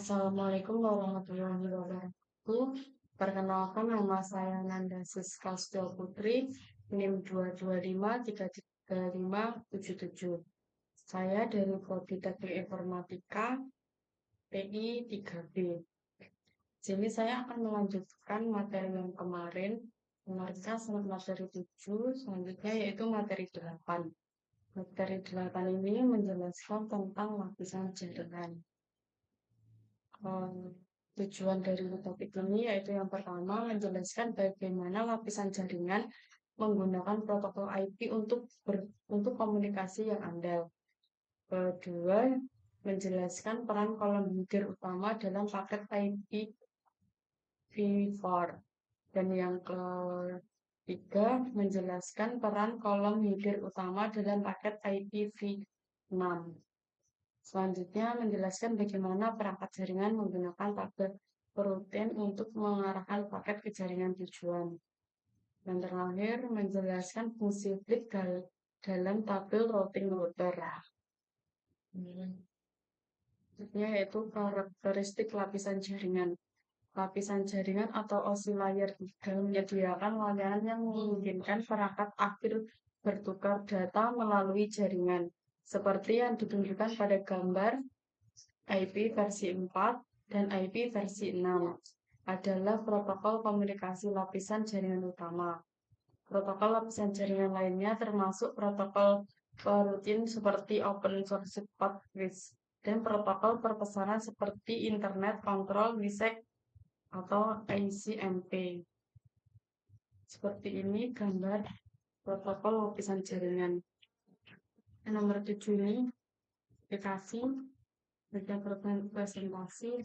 Assalamualaikum warahmatullahi wabarakatuh. Perkenalkan, nama saya Nanda Siska Sutio Putri, NIM 2253357. Saya dari Prodi Teknik Informatika PI 3B. Jadi saya akan melanjutkan materi yang kemarin, materi 7, selanjutnya yaitu materi 8. Materi 8 ini menjelaskan tentang lapisan jaringan. Tujuan dari topik ini yaitu yang pertama menjelaskan bagaimana lapisan jaringan menggunakan protokol IP untuk komunikasi yang andal. Kedua, menjelaskan peran kolom header utama dalam paket IPv4. Dan yang ketiga, menjelaskan peran kolom header utama dalam paket IPv6. Selanjutnya menjelaskan bagaimana perangkat jaringan menggunakan tabel coroutine untuk mengarahkan paket ke jaringan tujuan. Dan terakhir menjelaskan fungsi flip dalam tabel routing router. Selanjutnya yaitu karakteristik lapisan jaringan. Lapisan jaringan atau OSI layer 3 menyediakan layanan yang memungkinkan perangkat akhir bertukar data melalui jaringan, seperti yang ditunjukkan pada gambar. IP versi 4 dan IP versi 6 adalah protokol komunikasi lapisan jaringan utama. Protokol lapisan jaringan lainnya termasuk protokol perutin seperti Open Source Pathways dan protokol perpesanan seperti Internet Control WISEC atau ICMP. Seperti ini gambar protokol lapisan jaringan. Nomor 7 ini aplikasi bagian presentasi.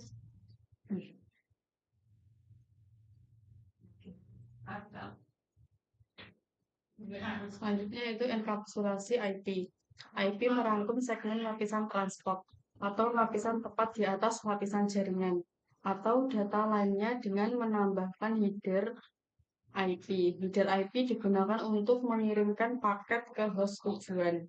Selanjutnya itu enkapsulasi IP. IP merangkum segmen lapisan transport atau lapisan tepat di atas lapisan jaringan atau data lainnya dengan menambahkan header IP. Header IP digunakan untuk mengirimkan paket ke host tujuan.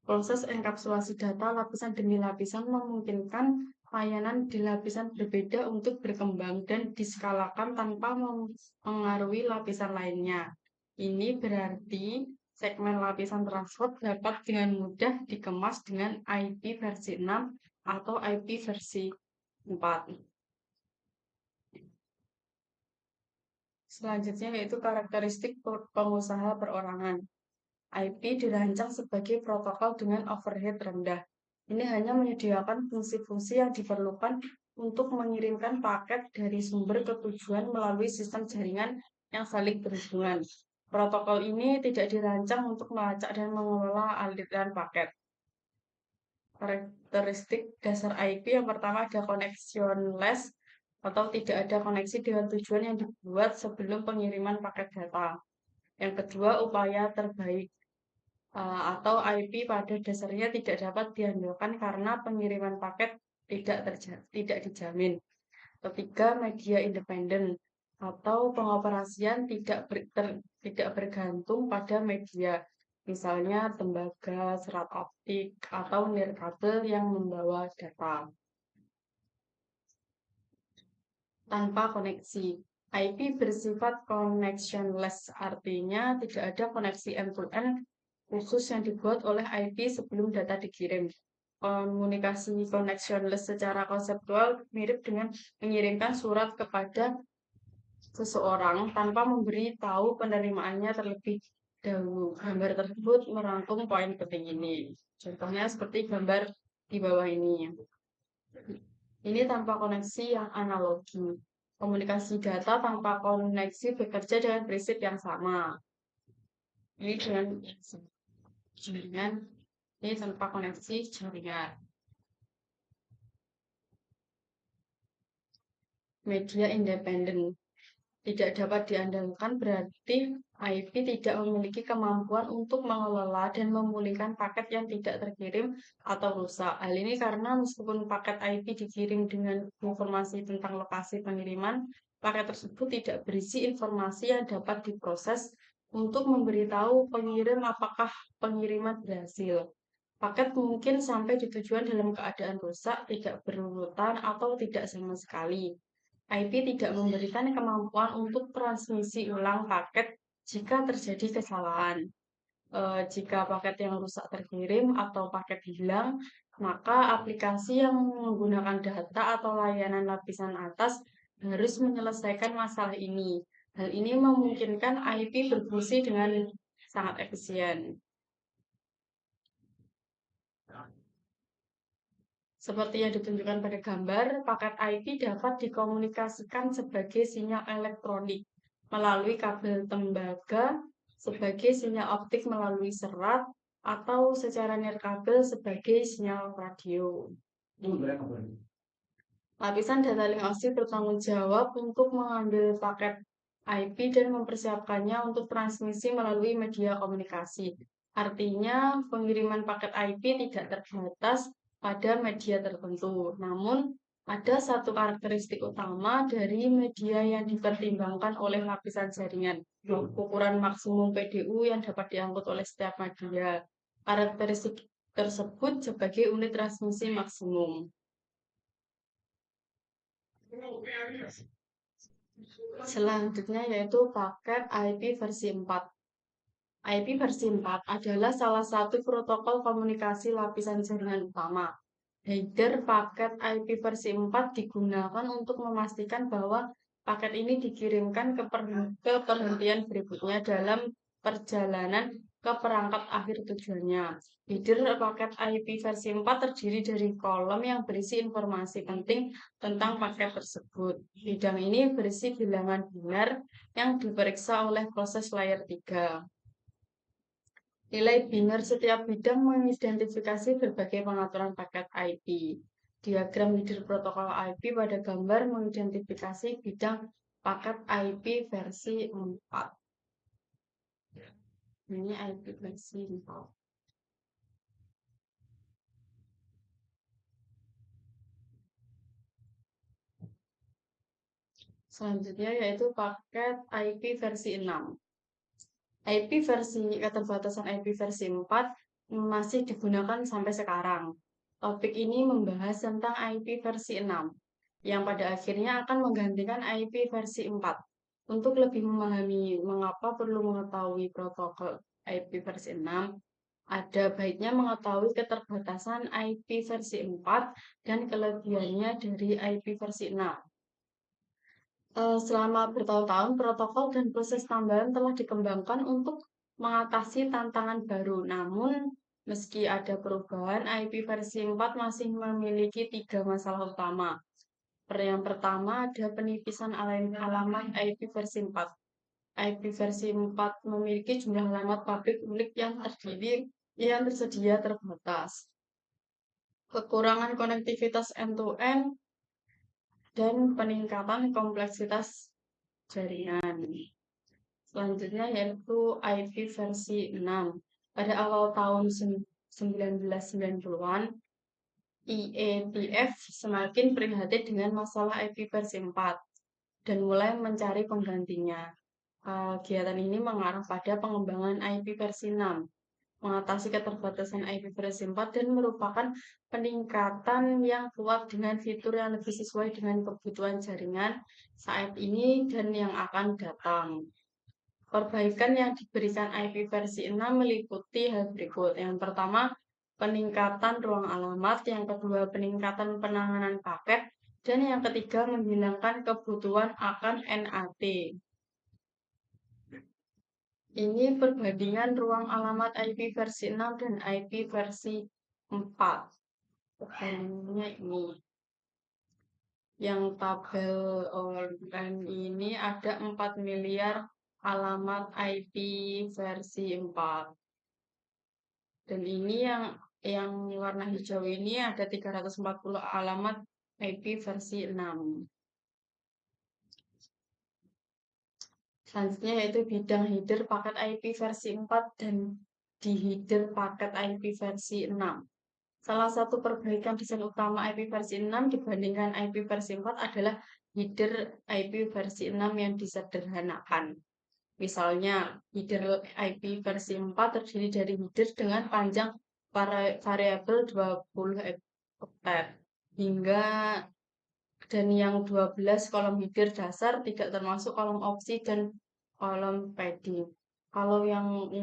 Proses enkapsulasi data lapisan demi lapisan memungkinkan layanan di lapisan berbeda untuk berkembang dan diskalakan tanpa mengaruhi lapisan lainnya. Ini berarti segmen lapisan transport dapat dengan mudah dikemas dengan IP versi 6 atau IP versi 4. Selanjutnya yaitu karakteristik pengusaha perorangan. IP dirancang sebagai protokol dengan overhead rendah. Ini hanya menyediakan fungsi-fungsi yang diperlukan untuk mengirimkan paket dari sumber ke tujuan melalui sistem jaringan yang saling berhubungan. Protokol ini tidak dirancang untuk melacak dan mengelola aliran paket. Karakteristik dasar IP yang pertama ada connectionless atau tidak ada koneksi dengan tujuan yang dibuat sebelum pengiriman paket data. Yang kedua, upaya terbaik atau IP pada dasarnya tidak dapat diandalkan karena pengiriman paket tidak dijamin. Ketiga, media independen atau pengoperasian tidak bergantung pada media, misalnya tembaga, serat optik, atau nirkabel yang membawa data. Tanpa koneksi. IP bersifat connectionless, artinya tidak ada koneksi end-to-end khusus yang dibuat oleh IP sebelum data dikirim. Komunikasi connectionless secara konseptual mirip dengan mengirimkan surat kepada seseorang tanpa memberi tahu penerimaannya terlebih dahulu. Gambar tersebut merangkum poin penting ini. Contohnya seperti gambar di bawah ini. Ini tanpa koneksi yang analogi. Komunikasi data tanpa koneksi bekerja dengan prinsip yang sama. Ini dengan jaringan, ini tanpa koneksi jaringan. Media independen tidak dapat diandalkan berarti IP tidak memiliki kemampuan untuk mengelola dan memulihkan paket yang tidak terkirim atau rusak. Hal ini karena meskipun paket IP dikirim dengan informasi tentang lokasi pengiriman, paket tersebut tidak berisi informasi yang dapat diproses untuk memberitahu pengirim apakah pengiriman berhasil. Paket mungkin sampai di tujuan dalam keadaan rusak, tidak berurutan, atau tidak sama sekali. IP tidak memberikan kemampuan untuk transmisi ulang paket jika terjadi kesalahan. Jika paket yang rusak terkirim atau paket hilang, maka aplikasi yang menggunakan data atau layanan lapisan atas harus menyelesaikan masalah ini. Hal ini memungkinkan IP berfungsi dengan sangat efisien. Seperti yang ditunjukkan pada gambar, paket IP dapat dikomunikasikan sebagai sinyal elektronik melalui kabel tembaga, sebagai sinyal optik melalui serat, atau secara nirkabel sebagai sinyal radio. Lapisan data link OSI bertanggung jawab untuk mengambil paket IP dan mempersiapkannya untuk transmisi melalui media komunikasi. Artinya, pengiriman paket IP tidak terbatas pada media tertentu. Namun, ada satu karakteristik utama dari media yang dipertimbangkan oleh lapisan jaringan, ukuran maksimum PDU yang dapat diangkut oleh setiap media. Karakteristik tersebut sebagai unit transmisi maksimum. Selanjutnya yaitu paket IP versi 4. IP versi 4 adalah salah satu protokol komunikasi lapisan jaringan utama. Header paket IP versi 4 digunakan untuk memastikan bahwa paket ini dikirimkan ke perhentian berikutnya dalam perjalanan ke perangkat akhir tujuannya. Header paket IP versi 4 terdiri dari kolom yang berisi informasi penting tentang paket tersebut. Bidang ini berisi bilangan biner yang diperiksa oleh proses layer 3. Nilai biner setiap bidang mengidentifikasi berbagai pengaturan paket IP. Diagram header protokol IP pada gambar mengidentifikasi bidang paket IP versi 4. Ini IP versi 4. Selanjutnya yaitu paket IP versi 6. IP versi keterbatasan IP versi 4 masih digunakan sampai sekarang. Topik ini membahas tentang IP versi 6 yang pada akhirnya akan menggantikan IP versi 4. Untuk lebih memahami mengapa perlu mengetahui protokol IP versi 6, ada baiknya mengetahui keterbatasan IP versi 4 dan kelebihannya dari IP versi 6. Selama bertahun-tahun, protokol dan proses tambahan telah dikembangkan untuk mengatasi tantangan baru. Namun, meski ada perubahan, IP versi 4 masih memiliki 3 masalah utama. Yang pertama ada penipisan alamat IP versi 4. IP versi 4 memiliki jumlah alamat pabrik unik yang tersedia terbatas. Kekurangan konektivitas end-to-end dan peningkatan kompleksitas jaringan. Selanjutnya yaitu IP versi 6. Pada awal tahun 1990-an, IETF semakin prihatin dengan masalah IP versi 4 dan mulai mencari penggantinya. Kegiatan ini mengarah pada pengembangan IP versi 6, mengatasi keterbatasan IP versi 4 dan merupakan peningkatan yang kuat dengan fitur yang lebih sesuai dengan kebutuhan jaringan saat ini dan yang akan datang. Perbaikan yang diberikan IP versi 6 meliputi hal berikut. Yang pertama, peningkatan ruang alamat. Yang kedua, peningkatan penanganan paket. Dan yang ketiga, menghilangkan kebutuhan akan NAT. Ini perbandingan ruang alamat IP versi 6 dan IP versi 4. Perbandingannya ini. Yang tabel online ini ada 4 miliar alamat IP versi 4. Dan ini yang warna hijau ini ada 340 alamat IP versi 6. Selanjutnya yaitu bidang header paket IP versi 4 dan di header paket IP versi 6. Salah satu perbaikan desain utama IP versi 6 dibandingkan IP versi 4 adalah header IP versi 6 yang disederhanakan. Misalnya, header IP versi 4 terdiri dari header dengan panjang variabel 20 oktet hingga dan yang 12 kolom header dasar tidak termasuk kolom opsi dan kolom padding. Kalau yang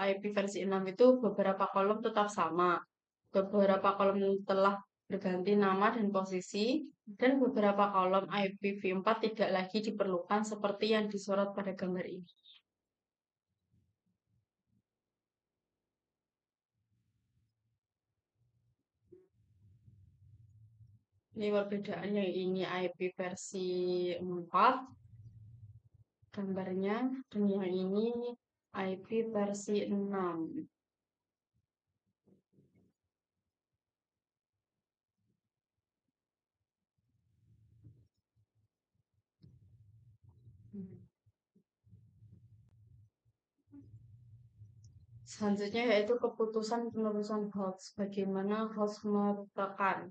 IP versi 6 itu beberapa kolom tetap sama. Beberapa kolom telah berganti nama dan posisi, dan beberapa kolom IPv4 tidak lagi diperlukan seperti yang disorot pada gambar ini. Ini perbedaannya, ini IP versi 4 gambarnya, dan yang ini IP versi 6. Selanjutnya yaitu keputusan penerusan host. Bagaimana host merutakan.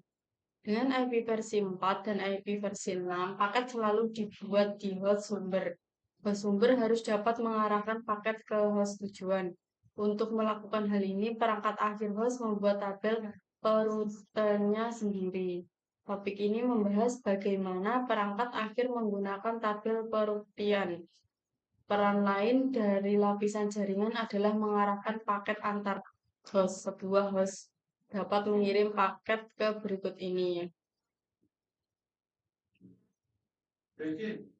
Dengan IP versi 4 dan IP versi 6, paket selalu dibuat di host sumber. Host sumber harus dapat mengarahkan paket ke host tujuan. Untuk melakukan hal ini, perangkat akhir host membuat tabel perutenya sendiri. Topik ini membahas bagaimana perangkat akhir menggunakan tabel perutian. Peran lain dari lapisan jaringan adalah mengarahkan paket antar host. Sebuah host dapat mengirim paket ke berikut ini.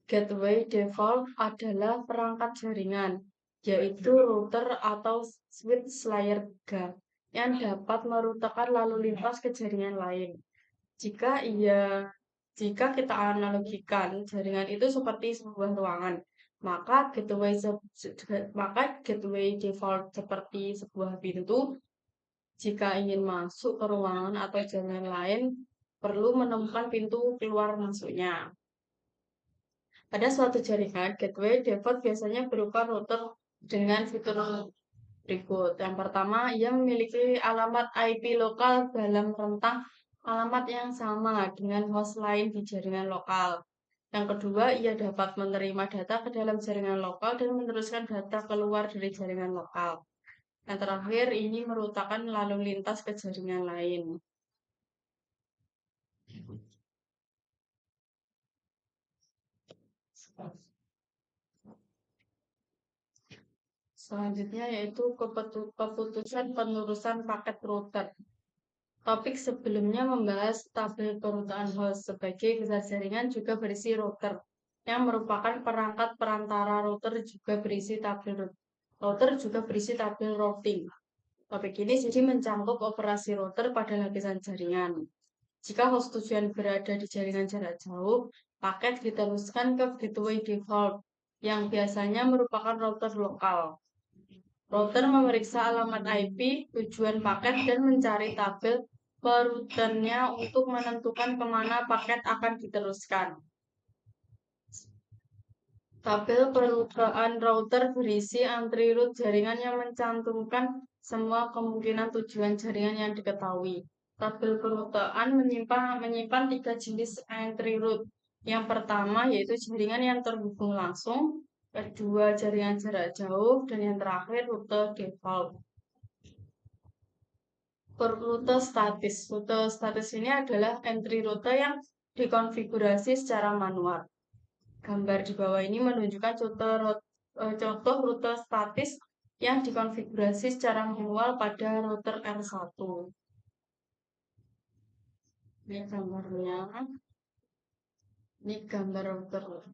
Gateway default adalah perangkat jaringan, yaitu router atau switch layer GA yang dapat merutekan lalu lintas ke jaringan lain. Jika kita analogikan jaringan itu seperti sebuah ruangan, maka gateway default seperti sebuah pintu. Jika ingin masuk ke ruangan atau jaringan lain, perlu menemukan pintu keluar masuknya. Pada suatu jaringan, gateway default biasanya berupa router dengan fitur berikut. Yang pertama, ia memiliki alamat IP lokal dalam rentang alamat yang sama dengan host lain di jaringan lokal. Yang kedua, ia dapat menerima data ke dalam jaringan lokal dan meneruskan data keluar dari jaringan lokal. Yang terakhir, ini merutakan lalu lintas ke jaringan lain. Selanjutnya yaitu keputusan penerusan paket router. Topik sebelumnya membahas tabel perutaan host. Sebagai besar jaringan juga berisi router, yang merupakan perangkat perantara router juga berisi tabel routing. Topik ini jadi mencakup operasi router pada lapisan jaringan. Jika host tujuan berada di jaringan jarak jauh, paket diteruskan ke gateway default, yang biasanya merupakan router lokal. Router memeriksa alamat IP tujuan paket dan mencari tabel perutannya untuk menentukan kemana paket akan diteruskan. Tabel perutaan router berisi entry root jaringan yang mencantumkan semua kemungkinan tujuan jaringan yang diketahui. Tabel perutaan menyimpan 3 jenis entry root. Yang pertama yaitu jaringan yang terhubung langsung, kedua jaringan jarak jauh, dan yang terakhir rute default. Rute statis. Rute statis ini adalah entry rute yang dikonfigurasi secara manual. Gambar di bawah ini menunjukkan contoh rute statis yang dikonfigurasi secara manual pada router R1. Ini gambarnya. Ini gambar router.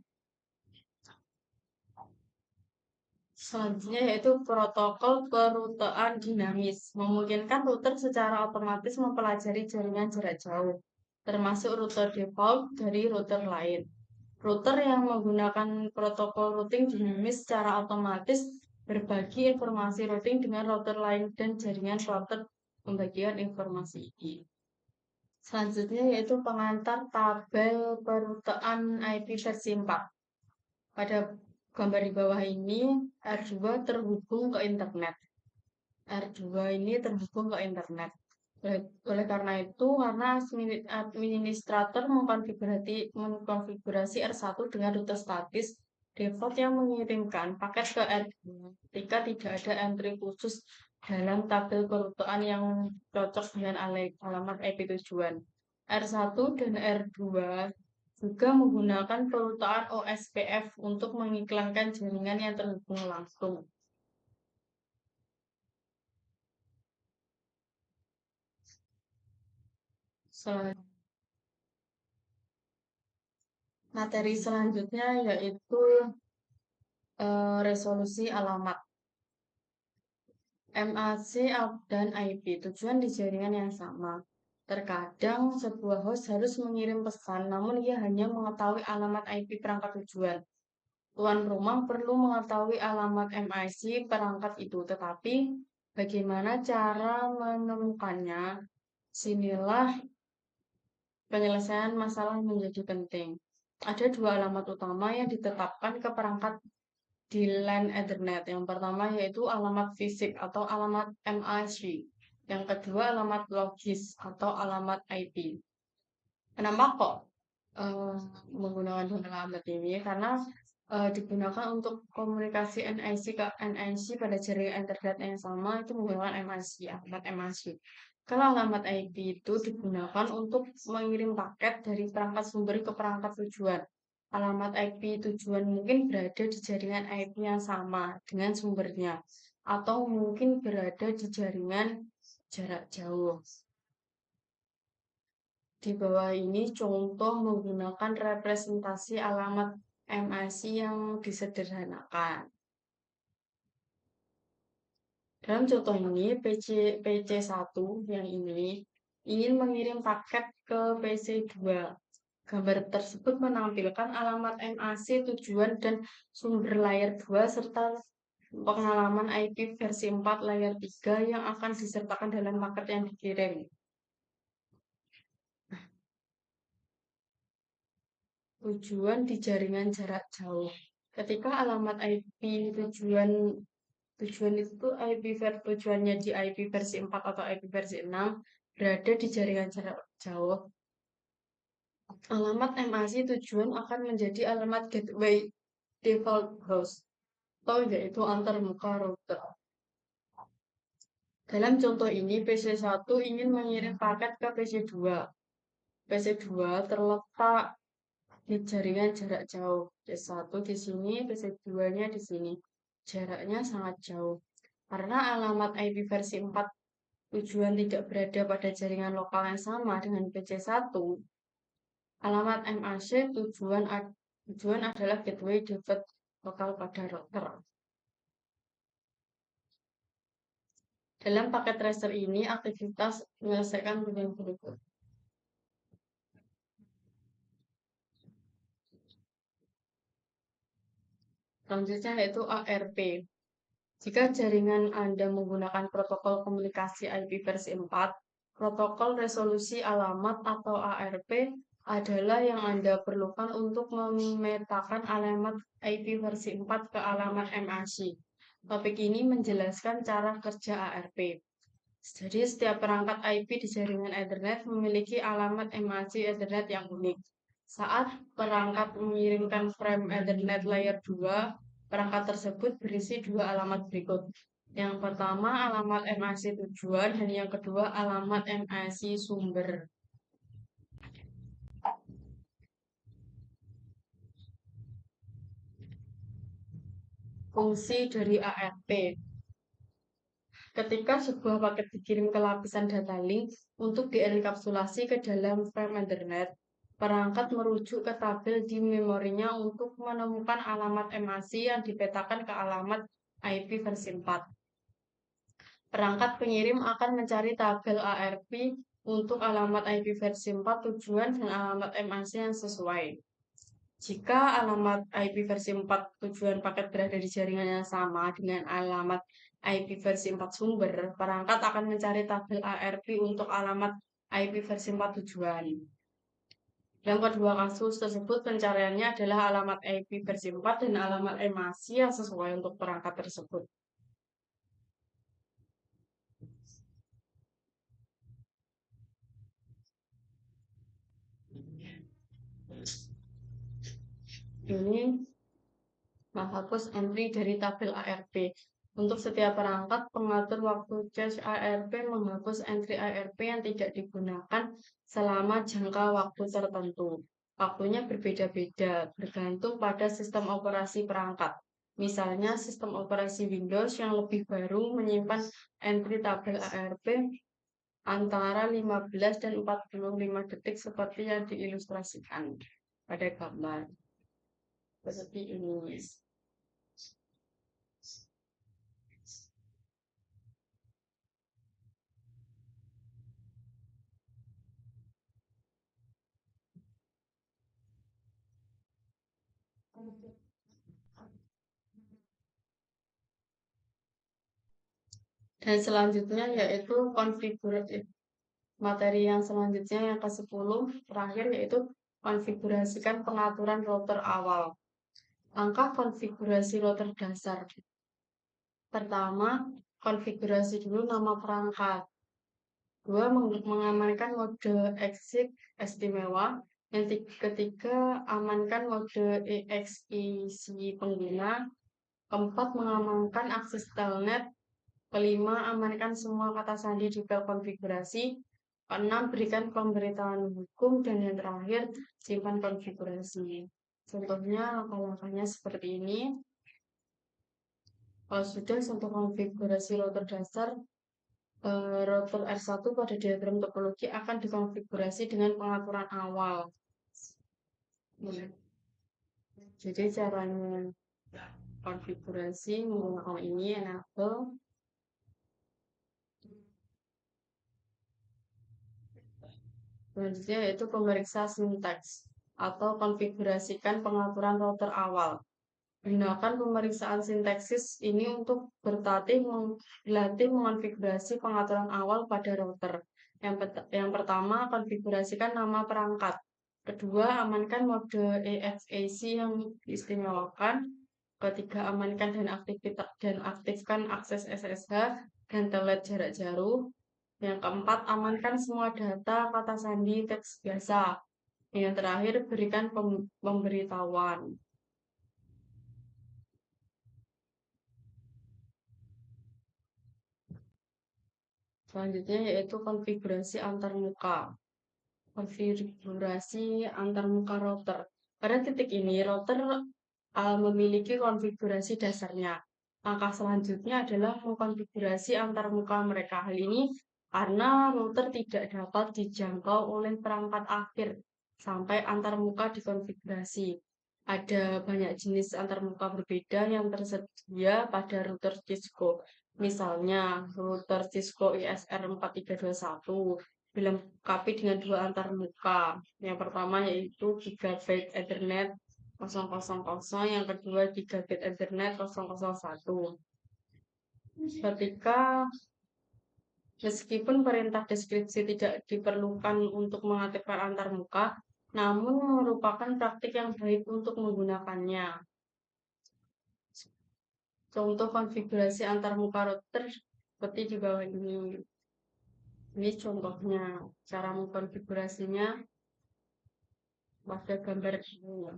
Selanjutnya yaitu protokol perutean dinamis. Memungkinkan router secara otomatis mempelajari jaringan jarak jauh, termasuk router default dari router lain. Router yang menggunakan protokol routing dinamis secara otomatis berbagi informasi routing dengan router lain dan jaringan router pembagian informasi ini. Selanjutnya yaitu pengantar tabel perutean IP versi 4. Pada gambar di bawah ini, R2 terhubung ke internet. R2 ini terhubung ke internet. Oleh karena itu, karena administrator mengkonfigurasi R1 dengan rute statis, default yang mengirimkan paket ke R2 ketika tidak ada entry khusus dalam tabel perutuan yang cocok dengan alamat IP tujuan. R1 dan R2 juga menggunakan perutuan OSPF untuk mengiklankan jaringan yang terhubung langsung. Materi selanjutnya yaitu resolusi alamat. MAC dan IP tujuan di jaringan yang sama. Terkadang sebuah host harus mengirim pesan, namun ia hanya mengetahui alamat IP perangkat tujuan. Tuan rumah perlu mengetahui alamat MIC perangkat itu, tetapi bagaimana cara menemukannya? Sinilah penyelesaian masalah menjadi penting. Ada dua alamat utama yang ditetapkan ke perangkat di LAN Ethernet. Yang pertama yaitu alamat fisik atau alamat MIC. Yang kedua alamat logis atau alamat IP. Kenapa kok menggunakan dua alamat ini? Karena digunakan untuk komunikasi NIC ke NIC pada jaringan internet yang sama itu menggunakan MIC, alamat MIC. Kalau alamat IP itu digunakan untuk mengirim paket dari perangkat sumber ke perangkat tujuan. Alamat IP tujuan mungkin berada di jaringan IP yang sama dengan sumbernya, atau mungkin berada di jaringan jarak jauh. Di bawah ini contoh menggunakan representasi alamat MIC yang disederhanakan. Dalam contoh ini, PC1 yang ini ingin mengirim paket ke PC2. Gambar tersebut menampilkan alamat MAC tujuan dan sumber layer 2 serta pengalaman IP versi 4 layer 3 yang akan disertakan dalam paket yang dikirim. Tujuan di jaringan jarak jauh. Ketika alamat IP tujuan itu IP tujuannya di IP versi 4 atau IP versi 6 berada di jaringan jarak jauh. Alamat MAC tujuan akan menjadi alamat gateway default host atau yaitu antarmuka router. Dalam contoh ini, PC1 ingin mengirim paket ke PC2. PC2 terletak di jaringan jarak jauh. PC1 di sini, PC2-nya di sini. Jaraknya sangat jauh. Karena alamat IP versi 4 tujuan tidak berada pada jaringan lokal yang sama dengan PC1, alamat MAC tujuan adalah gateway default lokal pada router. Dalam paket tracer ini, aktivitas menyelesaikan dengan berikut. Selanjutnya yaitu ARP. Jika jaringan Anda menggunakan protokol komunikasi IP versi 4, protokol resolusi alamat atau ARP adalah yang Anda perlukan untuk memetakan alamat IP versi 4 ke alamat MAC. Topik ini menjelaskan cara kerja ARP. Jadi setiap perangkat IP di jaringan Ethernet memiliki alamat MAC Ethernet yang unik. Saat perangkat mengirimkan frame Ethernet layer 2, perangkat tersebut berisi dua alamat berikut. Yang pertama alamat MAC tujuan dan yang kedua alamat MAC sumber. Fungsi dari ARP. Ketika sebuah paket dikirim ke lapisan data link untuk dienkapsulasi ke dalam frame Ethernet, perangkat merujuk ke tabel di memorinya untuk menemukan alamat MAC yang dipetakan ke alamat IP versi 4. Perangkat pengirim akan mencari tabel ARP untuk alamat IP versi 4 tujuan dan alamat MAC yang sesuai. Jika alamat IP versi 4 tujuan paket berada di jaringan yang sama dengan alamat IP versi 4 sumber, perangkat akan mencari tabel ARP untuk alamat IP versi 4 tujuan. Dalam kedua kasus tersebut, pencariannya adalah alamat IP versi 4 dan alamat MAC yang sesuai untuk perangkat tersebut. Ini menghapus entry dari tabel ARP. Untuk setiap perangkat, pengatur waktu cache ARP menghapus entry ARP yang tidak digunakan selama jangka waktu tertentu. Waktunya berbeda-beda, bergantung pada sistem operasi perangkat. Misalnya, sistem operasi Windows yang lebih baru menyimpan entry tabel ARP antara 15 dan 45 detik seperti yang diilustrasikan pada gambar. Seperti ini. Dan selanjutnya yaitu konfigurasi materi yang selanjutnya yang ke-10 terakhir yaitu konfigurasikan pengaturan router awal. Langkah konfigurasi router dasar. Pertama, konfigurasi dulu nama perangkat. Dua, mengamankan mode exit istimewa. Yang ketiga, amankan mode EXE si pengguna. Keempat, mengamankan akses telnet. Kelima, amankan semua kata sandi di file konfigurasi. Keenam, berikan pemberitahuan hukum. Dan yang terakhir, simpan konfigurasi. Contohnya, langkah-langkahnya seperti ini. Kalau sudah untuk konfigurasi router dasar, router R1 pada diagram topologi akan dikonfigurasi dengan pengaturan awal. Jadi caranya konfigurasi menggunakan ini enable. Selanjutnya yaitu pemeriksa sintaks atau konfigurasikan pengaturan router awal. Gunakan pemeriksaan sintaksis ini untuk berlatih mengonfigurasi pengaturan awal pada router. Yang pertama, konfigurasikan nama perangkat. Kedua, amankan mode EXAC yang diistimewakan. Ketiga, amankan dan aktifkan akses SSH dan telnet jarak jauh. Yang keempat, amankan semua data kata sandi teks biasa. Yang terakhir, berikan pemberitahuan. Selanjutnya yaitu konfigurasi antarmuka. Konfigurasi antarmuka router. Pada titik ini, router memiliki konfigurasi dasarnya. Langkah selanjutnya adalah mengkonfigurasi antarmuka mereka. Hal ini karena router tidak dapat dijangkau oleh perangkat akhir sampai antarmuka dikonfigurasi. Ada banyak jenis antarmuka berbeda yang tersedia pada router Cisco. Misalnya, router Cisco ISR 4321 dilengkapi dengan dua antarmuka. Yang pertama yaitu Gigabit Ethernet 000, yang kedua Gigabit Ethernet 001. Ketika meskipun perintah deskripsi tidak diperlukan untuk mengaktifkan antarmuka, namun merupakan praktik yang baik untuk menggunakannya. Contoh konfigurasi antarmuka router seperti di bawah ini. Ini contohnya, cara mengkonfigurasinya pada gambar ini.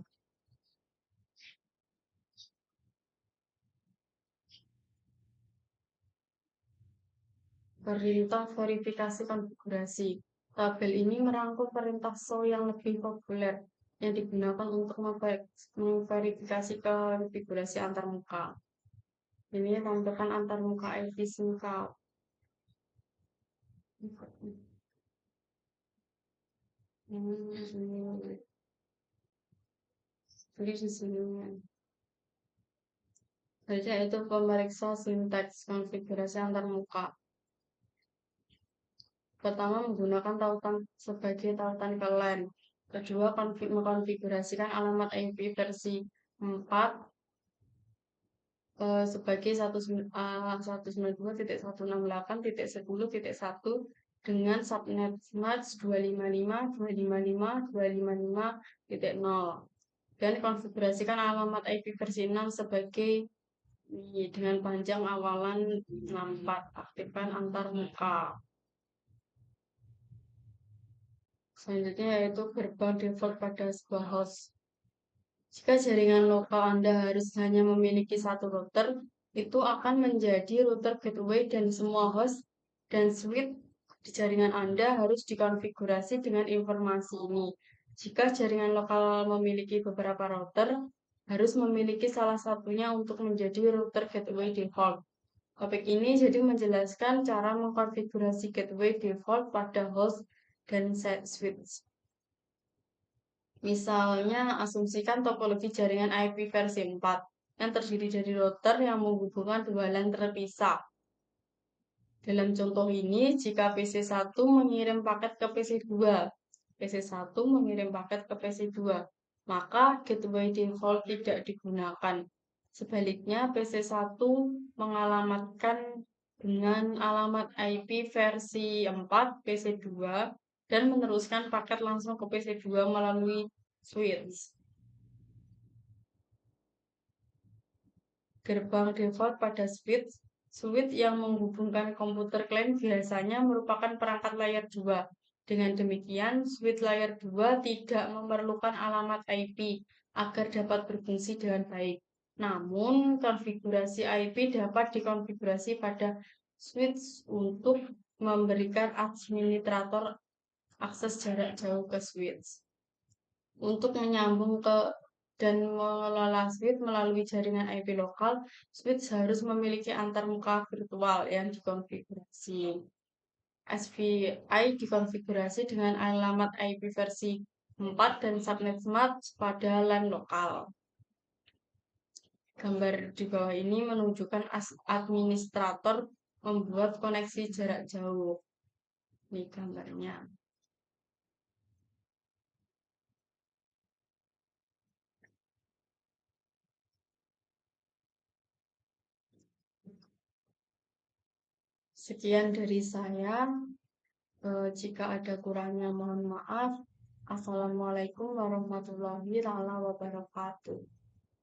Perintah verifikasi konfigurasi. Tabel ini merangkum perintah show yang lebih populer yang digunakan untuk memverifikasi konfigurasi antarmuka. Ini tampilkan antarmuka IP SIM card. Jadi di sini. Jadi itu pemeriksa sintaks konfigurasi antarmuka. Pertama, menggunakan tautan sebagai tautan ke LAN. Kedua, mengkonfigurasikan alamat IP versi 4 sebagai 192.168.10.1 dengan subnet match 255.255.255.0 dan konfigurasikan alamat IP versi 6 sebagai dengan panjang awalan 64. Aktifkan antarmuka. Selanjutnya yaitu gerbang default pada sebuah host. Jika jaringan lokal Anda harus hanya memiliki satu router, itu akan menjadi router gateway dan semua host dan switch di jaringan Anda harus dikonfigurasi dengan informasi ini. Jika jaringan lokal memiliki beberapa router, harus memiliki salah satunya untuk menjadi router gateway default. Topik ini jadi menjelaskan cara mengkonfigurasi gateway default pada host dan set switch. Misalnya, asumsikan topologi jaringan IP versi 4 yang terdiri dari router yang menghubungkan dua LAN terpisah. Dalam contoh ini, jika PC1 mengirim paket ke PC2, PC1 mengirim paket ke PC2, maka gateway default tidak digunakan. Sebaliknya, PC1 mengalamatkan dengan alamat IP versi 4 PC2 dan meneruskan paket langsung ke PC2 melalui switch. Gerbang default pada switch. Switch yang menghubungkan komputer klien biasanya merupakan perangkat layer 2. Dengan demikian, switch layer 2 tidak memerlukan alamat IP agar dapat berfungsi dengan baik. Namun, konfigurasi IP dapat dikonfigurasi pada switch untuk memberikan administrator akses jarak jauh ke switch. Untuk menyambung ke dan mengelola switch melalui jaringan IP lokal, switch harus memiliki antarmuka virtual yang dikonfigurasi. SVI dikonfigurasi dengan alamat IP versi 4 dan subnet smart pada LAN lokal. Gambar di bawah ini menunjukkan administrator membuat koneksi jarak jauh. Ini gambarnya. Sekian dari saya. Jika ada kurangnya mohon maaf. Assalamualaikum warahmatullahi wabarakatuh.